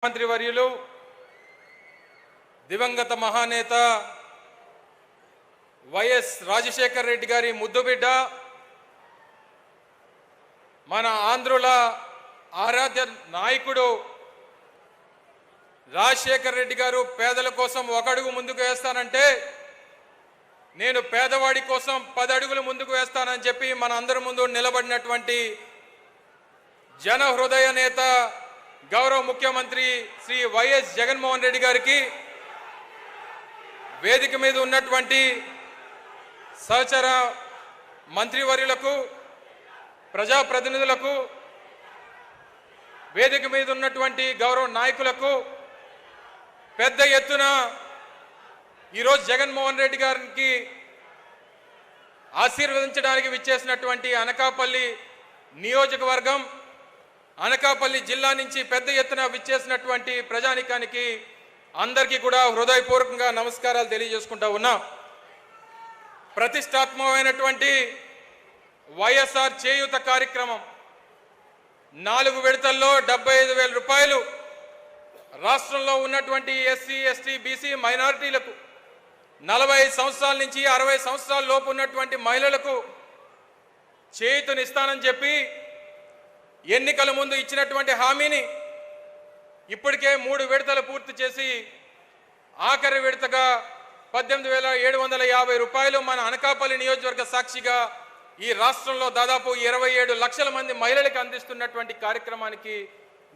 మంత్రివర్యులు దివంగత మహానేత వైఎస్ రాజశేఖర్ రెడ్డి గారి ముద్దుబిడ్డ మన ఆంధ్రుల ఆరాధ్య నాయకుడు రాజశేఖర్ రెడ్డి గారు పేదల కోసం ఒక అడుగు ముందుకు వేస్తానంటే నేను పేదవాడి కోసం 10 అడుగులు ముందుకు వేస్తానని చెప్పి మన అందరి ముందు నిలబడినటువంటి జన హృదయ నేత గౌరవ ముఖ్యమంత్రి శ్రీ వైఎస్ జగన్మోహన్ రెడ్డి గారికి వేదిక మీద ఉన్నటువంటి సహచర మంత్రివర్యులకు ప్రజాప్రతినిధులకు వేదిక మీద ఉన్నటువంటి గౌరవ నాయకులకు పెద్ద ఎత్తున ఈరోజు జగన్మోహన్ రెడ్డి గారికి ఆశీర్వదించడానికి విచ్చేసినటువంటి అనకాపల్లి నియోజకవర్గం అనకాపల్లి జిల్లా నుంచి పెద్ద ఎత్తున విచ్చేసినటువంటి ప్రజానికానికి అందరికీ కూడా హృదయపూర్వకంగా నమస్కారాలు తెలియజేసుకుంటా ఉన్నా. ప్రతిష్టాత్మకమైనటువంటి వైఎస్ఆర్ చేయూత కార్యక్రమం 4 విడతల్లో 75,000 రూపాయలు రాష్ట్రంలో ఉన్నటువంటి ఎస్సీ ఎస్టీ బీసీ మైనారిటీలకు 45 సంవత్సరాల నుంచి 60 సంవత్సరాల లోపు ఉన్నటువంటి మహిళలకు చేయూతనిస్తానని చెప్పి ఎన్నికల ముందు ఇచ్చినటువంటి హామీని ఇప్పటికే 3 విడతలు పూర్తి చేసి ఆఖరి విడతగా 18,750 రూపాయలు మన అనకాపల్లి నియోజకవర్గ సాక్షిగా ఈ రాష్ట్రంలో దాదాపు 27 లక్షల మంది మహిళలకు అందిస్తున్నటువంటి కార్యక్రమానికి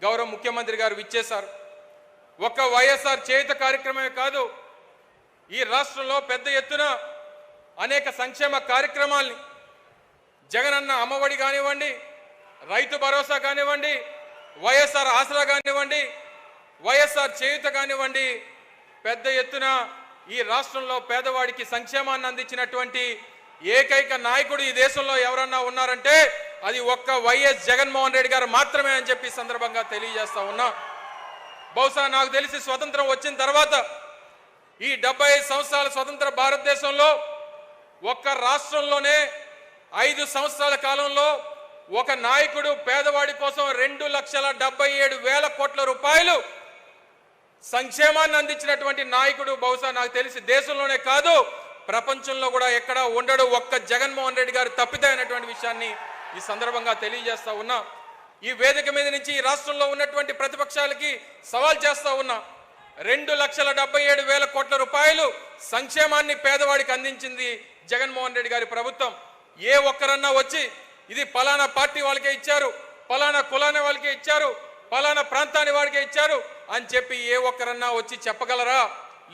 గౌరవ ముఖ్యమంత్రి గారు విచ్చేశారు. ఒక్క వైఎస్ఆర్ చేయూత కార్యక్రమమే కాదు, ఈ రాష్ట్రంలో పెద్ద ఎత్తున అనేక సంక్షేమ కార్యక్రమాల్ని జగనన్న అమ్మఒడి కానివ్వండి, రైతు భరోసా కానివ్వండి, వైఎస్ఆర్ ఆసరా కానివ్వండి, వైఎస్ఆర్ చేయూత కానివ్వండి, పెద్ద ఎత్తున ఈ రాష్ట్రంలో పేదవాడికి సంక్షేమాన్ని అందించినటువంటి ఏకైక నాయకుడు ఈ దేశంలో ఎవరన్నా ఉన్నారంటే అది ఒక్క వైఎస్ జగన్మోహన్ రెడ్డి గారు మాత్రమే అని చెప్పి సందర్భంగా తెలియజేస్తా ఉన్నా. బహుశా నాకు తెలిసి స్వతంత్రం వచ్చిన తర్వాత ఈ 75 సంవత్సరాల స్వతంత్ర భారతదేశంలో ఒక్క రాష్ట్రంలోనే 5 సంవత్సరాల కాలంలో ఒక నాయకుడు పేదవాడి కోసం 2,77,000 కోట్ల రూపాయలు సంక్షేమాన్ని అందించినటువంటి నాయకుడు బహుశా నాకు తెలిసి దేశంలోనే కాదు ప్రపంచంలో కూడా ఎక్కడా ఉండడు. ఒక్క జగన్మోహన్ రెడ్డి గారు తప్పితే అయినటువంటి విషయాన్ని ఈ సందర్భంగా తెలియజేస్తా ఉన్నా. ఈ వేదిక మీద నుంచి ఈ రాష్ట్రంలో ఉన్నటువంటి ప్రతిపక్షాలకి సవాల్ చేస్తా ఉన్నా. 2,77,000 కోట్ల రూపాయలు సంక్షేమాన్ని పేదవాడికి అందించింది జగన్మోహన్ రెడ్డి గారి ప్రభుత్వం. ఏ ఒక్కరన్నా వచ్చి ఇది పలానా పార్టీ వాళ్ళకే ఇచ్చారు, పలానా కులాన్ని వాళ్ళకే ఇచ్చారు, పలానా ప్రాంతాన్ని వాడికే ఇచ్చారు అని చెప్పి ఏ ఒక్కరన్నా వచ్చి చెప్పగలరా?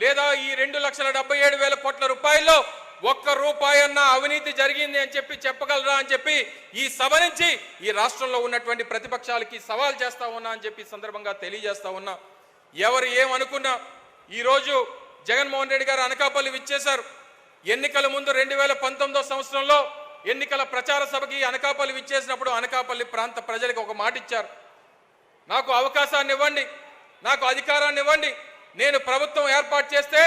లేదా ఈ 2,77,000 కోట్ల రూపాయల్లో 1 రూపాయి అన్నా అవినీతి జరిగింది అని చెప్పి చెప్పగలరా అని చెప్పి ఈ సభ నుంచి ఈ రాష్ట్రంలో ఉన్నటువంటి ప్రతిపక్షాలకి సవాల్ చేస్తా ఉన్నా అని చెప్పి సందర్భంగా తెలియజేస్తా ఉన్నా. ఎవరు ఏమనుకున్నా ఈరోజు జగన్మోహన్ రెడ్డి గారు అనకాపల్లి విచ్చేశారు. ఎన్నికల ముందు 2019 సంవత్సరంలో ఎన్నికల ప్రచార సభకి అనకాపల్లి విచ్చేసినప్పుడు అనకాపల్లి ప్రాంత ప్రజలకు ఒక మాట ఇచ్చారు, నాకు అవకాశాన్ని ఇవ్వండి, నాకు అధికారాన్ని ఇవ్వండి, నేను ప్రభుత్వం ఏర్పాటు చేస్తే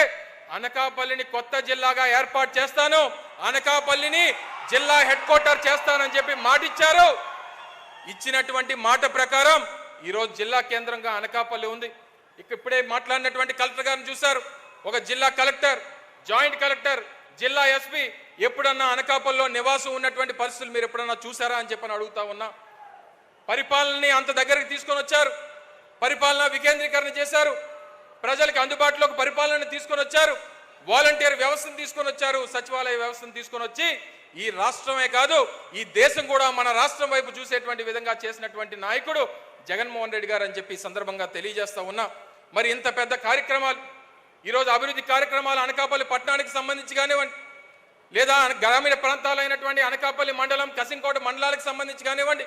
అనకాపల్లిని కొత్త జిల్లాగా ఏర్పాటు చేస్తాను, అనకాపల్లిని జిల్లా హెడ్ క్వార్టర్ చేస్తానని చెప్పి మాట ఇచ్చారు. ఇచ్చినటువంటి మాట ప్రకారం ఈరోజు జిల్లా కేంద్రంగా అనకాపల్లి ఉంది. ఇప్పుడే మాట్లాడినటువంటి కలెక్టర్ గారిని చూశారు. ఒక జిల్లా కలెక్టర్, జాయింట్ కలెక్టర్, జిల్లా ఎస్పీ ఎప్పుడన్నా అనకాపల్లిలో నివాసం ఉన్నటువంటి పరిస్థితులు మీరు ఎప్పుడన్నా చూసారా అని చెప్పని అడుగుతా ఉన్నా. పరిపాలనని అంత దగ్గరికి తీసుకొని వచ్చారు, పరిపాలన వికేంద్రీకరణ చేశారు, ప్రజలకు అందుబాటులోకి పరిపాలనని తీసుకొని వచ్చారు, వాలంటీర్ వ్యవస్థను తీసుకొని వచ్చారు, సచివాలయ వ్యవస్థను తీసుకొని వచ్చి ఈ రాష్ట్రమే కాదు ఈ దేశం కూడా మన రాష్ట్రం వైపు చూసేటువంటి విధంగా చేసినటువంటి నాయకుడు జగన్మోహన్ రెడ్డి గారు అని చెప్పి సందర్భంగా తెలియజేస్తా ఉన్నా. మరి ఇంత పెద్ద కార్యక్రమాలు ఈరోజు అభివృద్ధి కార్యక్రమాలు అనకాపల్లి పట్టణానికి సంబంధించి కానివ్వండి, లేదా గ్రామీణ ప్రాంతాలైనటువంటి అనకాపల్లి మండలం, కసింకోట మండలాలకు సంబంధించి కానివ్వండి,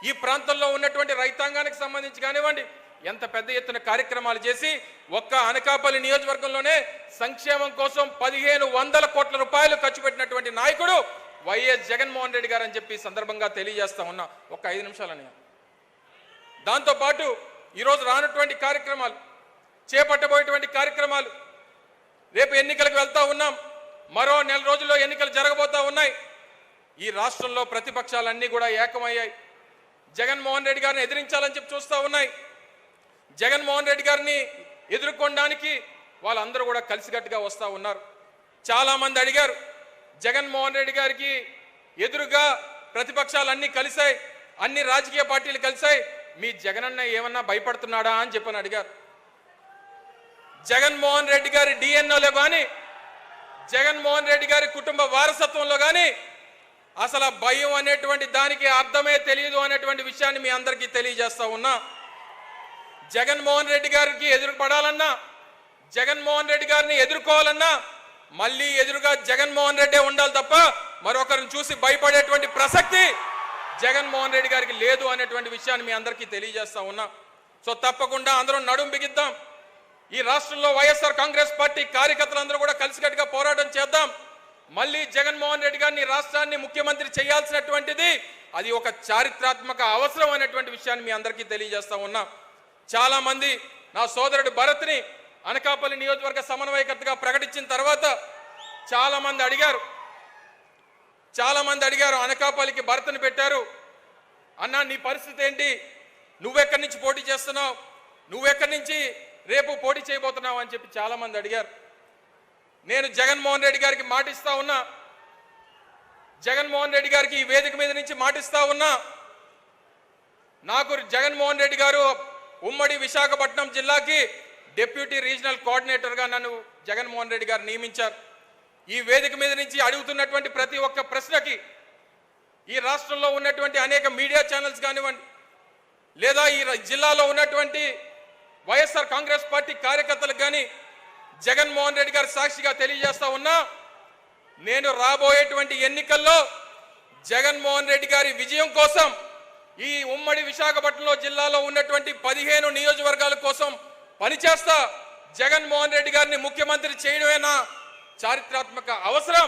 ఈ ప్రాంతంలో ఉన్నటువంటి రైతాంగానికి సంబంధించి కానివ్వండి, ఎంత పెద్ద ఎత్తున కార్యక్రమాలు చేసి ఒక్క అనకాపల్లి నియోజకవర్గంలోనే సంక్షేమం కోసం 1,500 కోట్ల రూపాయలు ఖర్చు పెట్టినటువంటి నాయకుడు వైఎస్ జగన్మోహన్ రెడ్డి గారు అని చెప్పి సందర్భంగా తెలియజేస్తా ఉన్నా. ఒక 5 నిమిషాలని దాంతోపాటు ఈరోజు రానటువంటి కార్యక్రమాలు, చేపట్టబోయేటువంటి కార్యక్రమాలు, రేపు ఎన్నికలకు వెళ్తా ఉన్నాం, మరో 4 రోజుల్లో ఎన్నికలు జరగబోతా ఉన్నాయి. ఈ రాష్ట్రంలో ప్రతిపక్షాలన్నీ కూడా ఏకమయ్యాయి. జగన్మోహన్ రెడ్డి గారిని ఎదిరించాలని చెప్పి చూస్తూ ఉన్నాయి. జగన్మోహన్ రెడ్డి గారిని ఎదుర్కొనడానికి వాళ్ళందరూ కూడా కలిసికట్టుగా వస్తూ ఉన్నారు. చాలామంది అడిగారు, జగన్మోహన్ రెడ్డి గారికి ఎదురుగా ప్రతిపక్షాలన్నీ కలిశాయి, అన్ని రాజకీయ పార్టీలు కలిశాయి, మీ జగనన్న ఏమన్నా భయపడుతున్నాడా అని చెప్పని అడిగారు. జగన్మోహన్ రెడ్డి గారి డిఎన్ఓలో కానీ, జగన్మోహన్ రెడ్డి గారి కుటుంబ వారసత్వంలో కానీ అసలు భయం అనేటువంటి దానికి అర్థమే తెలియదు అనేటువంటి విషయాన్ని మీ అందరికీ తెలియజేస్తా ఉన్నా. జగన్మోహన్ రెడ్డి గారికి ఎదురుపడాలన్నా, జగన్మోహన్ రెడ్డి గారిని ఎదుర్కోవాలన్నా మళ్ళీ ఎదురుగా జగన్మోహన్ రెడ్డే ఉండాలి తప్ప మరొకరిని చూసి భయపడేటువంటి ప్రసక్తి జగన్మోహన్ రెడ్డి గారికి లేదు అనేటువంటి విషయాన్ని మీ అందరికీ తెలియజేస్తా ఉన్నా. సో తప్పకుండా అందరం నడుం బిగిద్దాం. ఈ రాష్ట్రంలో వైఎస్ఆర్ కాంగ్రెస్ పార్టీ కార్యకర్తలందరూ కూడా కలిసికట్టుగా పోరాటం చేద్దాం. మళ్ళీ జగన్మోహన్ రెడ్డి గారిని రాష్ట్రాన్ని ముఖ్యమంత్రి చేయాల్సినటువంటిది అది ఒక చారిత్రాత్మక అవసరం అనేటువంటి విషయాన్ని మీ అందరికీ తెలియజేస్తా ఉన్నా. చాలా మంది నా సోదరుడు భరత్ని అనకాపల్లి నియోజకవర్గ సమన్వయకర్తగా ప్రకటించిన తర్వాత చాలా మంది అడిగారు అనకాపల్లికి భరత్ని పెట్టారు అన్నా, నీ పరిస్థితి ఏంటి, నువ్వెక్కడి నుంచి పోటీ చేస్తున్నావు, నువ్వెక్కడి నుంచి రేపు పోటీ చేయబోతున్నావు అని చెప్పి చాలా మంది అడిగారు. నేను జగన్మోహన్ రెడ్డి గారికి మాటిస్తా ఉన్నా, జగన్మోహన్ రెడ్డి గారికి ఈ వేదిక మీద నుంచి మాటిస్తా ఉన్నా, నాకు జగన్మోహన్ రెడ్డి గారు ఉమ్మడి విశాఖపట్నం జిల్లాకి డిప్యూటీ రీజనల్ కోఆర్డినేటర్గా నన్ను జగన్మోహన్ రెడ్డి గారు నియమించారు. ఈ వేదిక మీద నుంచి అడుగుతున్నటువంటి ప్రతి ఒక్క ప్రశ్నకి ఈ రాష్ట్రంలో ఉన్నటువంటి అనేక మీడియా ఛానల్స్ కానివ్వండి, లేదా ఈ జిల్లాలో ఉన్నటువంటి వైఎస్ఆర్ కాంగ్రెస్ పార్టీ కార్యకర్తలకు కానీ జగన్మోహన్ రెడ్డి గారు సాక్షిగా తెలియజేస్తా ఉన్నా, నేను రాబోయేటువంటి ఎన్నికల్లో జగన్మోహన్ రెడ్డి గారి విజయం కోసం ఈ ఉమ్మడి విశాఖపట్నంలో జిల్లాలో ఉన్నటువంటి 15 నియోజకవర్గాల కోసం పనిచేస్తా. జగన్మోహన్ రెడ్డి గారిని ముఖ్యమంత్రి చేయడమేనా చారిత్రాత్మక అవసరం,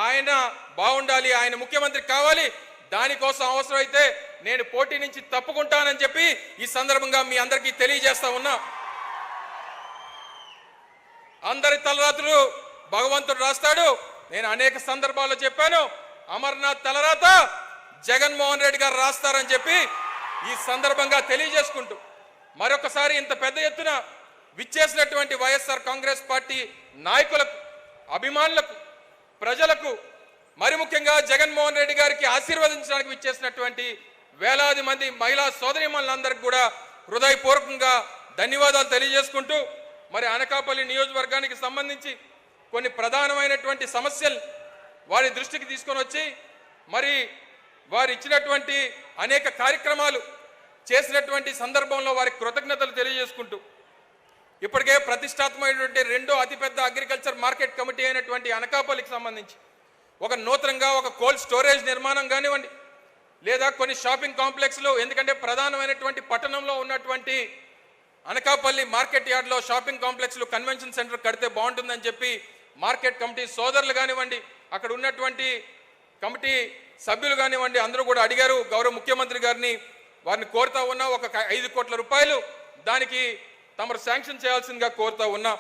ఆయన బాగుండాలి, ఆయన ముఖ్యమంత్రి కావాలి, దానికోసం అవసరమైతే నేను పోటీ నుంచి తప్పుకుంటానని చెప్పి ఈ సందర్భంగా మీ అందరికీ తెలియజేస్తా ఉన్నా. అందరి తలరాతులు భగవంతుడు రాస్తాడు. నేను అనేక సందర్భాల్లో చెప్పాను, అమర్నాథ్ తలరాత జగన్మోహన్ రెడ్డి గారు రాస్తారని చెప్పి ఈ సందర్భంగా తెలియజేసుకుంటూ మరొకసారి ఇంత పెద్ద ఎత్తున విచ్చేసినటువంటి వైఎస్ఆర్ కాంగ్రెస్ పార్టీ నాయకులకు, అభిమానులకు, ప్రజలకు, మరి ముఖ్యంగా జగన్మోహన్ రెడ్డి గారికి ఆశీర్వదించడానికి విచ్చేసినటువంటి వేలాది మంది మహిళా సోదరీమణులందరికీ కూడా హృదయపూర్వకంగా ధన్యవాదాలు తెలియజేసుకుంటూ, మరి అనకాపల్లి నియోజకవర్గానికి సంబంధించి కొన్ని ప్రధానమైనటువంటి సమస్యలు వారి దృష్టికి తీసుకొని వచ్చి మరి వారు ఇచ్చినటువంటి అనేక కార్యక్రమాలు చేసినటువంటి సందర్భంలో వారికి కృతజ్ఞతలు తెలియజేసుకుంటూ, ఇప్పటికే ప్రతిష్టాత్మకమైనటువంటి రెండో అతిపెద్ద అగ్రికల్చర్ మార్కెట్ కమిటీ అయినటువంటి అనకాపల్లికి సంబంధించి ఒక నూతనంగా ఒక కోల్డ్ స్టోరేజ్ నిర్మాణం కానివ్వండి, లేదా కొన్ని షాపింగ్ కాంప్లెక్స్లు, ఎందుకంటే ప్రధానమైనటువంటి పట్టణంలో ఉన్నటువంటి అనకాపల్లి మార్కెట్ యార్డ్లో షాపింగ్ కాంప్లెక్స్లు, కన్వెన్షన్ సెంటర్ కడితే బాగుంటుందని చెప్పి మార్కెట్ కమిటీ సోదరులు కానివ్వండి, అక్కడ ఉన్నటువంటి కమిటీ సభ్యులు కానివ్వండి, అందరూ కూడా అడిగారు గౌరవ ముఖ్యమంత్రి గారిని. వారిని కోరుతా ఉన్నా, ఒక 5 కోట్ల రూపాయలు దానికి తమరు శాంక్షన్ చేయాల్సిందిగా కోరుతా ఉన్నా.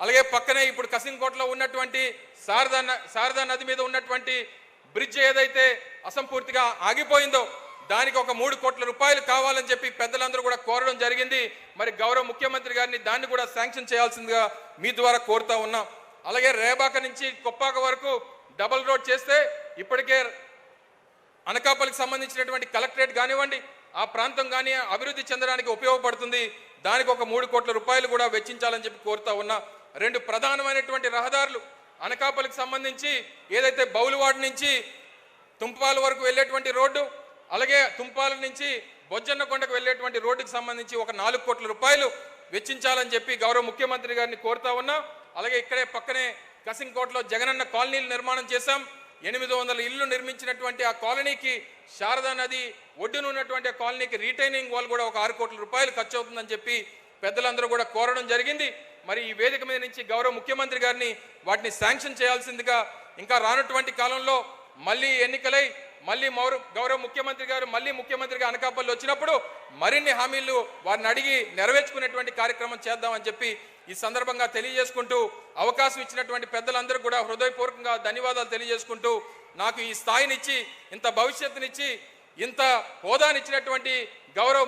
అలాగే పక్కనే ఇప్పుడు కసింకోటలో ఉన్నటువంటి శారదా నది మీద ఉన్నటువంటి బ్రిడ్జ్ ఏదైతే అసంపూర్తిగా ఆగిపోయిందో దానికి ఒక 3 కోట్ల రూపాయలు కావాలని చెప్పి పెద్దలందరూ కూడా కోరడం జరిగింది. మరి గౌరవ ముఖ్యమంత్రి గారిని దాన్ని కూడా శాంక్షన్ చేయాల్సిందిగా మీ ద్వారా కోరుతా ఉన్నాం. అలాగే రేబాక నుంచి కొప్పాక వరకు డబుల్ రోడ్ చేస్తే ఇప్పటికే అనకాపల్లికి సంబంధించినటువంటి కలెక్టరేట్ కానివ్వండి, ఆ ప్రాంతం కానీ అభివృద్ధి చెందడానికి ఉపయోగపడుతుంది. దానికి ఒక 3 కోట్ల రూపాయలు కూడా వెచ్చించాలని చెప్పి కోరుతా ఉన్నా. 2 ప్రధానమైనటువంటి రహదారులు అనకాపల్లికి సంబంధించి ఏదైతే బౌలువాడ నుంచి తుంపాల వరకు వెళ్ళేటువంటి రోడ్డు, అలాగే తుంపాల నుంచి బొజ్జన్నకొండకు వెళ్ళేటువంటి రోడ్డుకి సంబంధించి ఒక 4 కోట్ల రూపాయలు వెచ్చించాలని చెప్పి గౌరవ ముఖ్యమంత్రి గారిని కోరుతా ఉన్నా. అలాగే ఇక్కడే పక్కనే కసింకోటలో జగనన్న కాలనీలు నిర్మాణం చేశాం. 800 ఇళ్లు నిర్మించినటువంటి ఆ కాలనీకి, శారదా నది ఒడ్డున ఉన్నటువంటి ఆ కాలనీకి రీటైనింగ్ వాల్ కూడా ఒక 6 కోట్ల రూపాయలు ఖర్చు అవుతుందని చెప్పి పెద్దలందరూ కూడా కోరడం జరిగింది. మరి ఈ వేదిక మీద నుంచి గౌరవ ముఖ్యమంత్రి గారిని వాటిని శాంక్షన్ చేయాల్సిందిగా, ఇంకా రానటువంటి కాలంలో మళ్ళీ ఎన్నికలై మళ్ళీ గౌరవ ముఖ్యమంత్రి గారు మళ్ళీ ముఖ్యమంత్రిగా అనకాపల్లి వచ్చినప్పుడు మరిన్ని హామీలు వారిని అడిగి నెరవేర్చుకునేటువంటి కార్యక్రమం చేద్దామని చెప్పి ఈ సందర్భంగా తెలియజేసుకుంటూ, అవకాశం ఇచ్చినటువంటి పెద్దలందరూ కూడా హృదయపూర్వకంగా ధన్యవాదాలు తెలియజేసుకుంటూ, నాకు ఈ స్థాయినిచ్చి, ఇంత భవిష్యత్తునిచ్చి, ఇంత హోదానిచ్చినటువంటి గౌరవ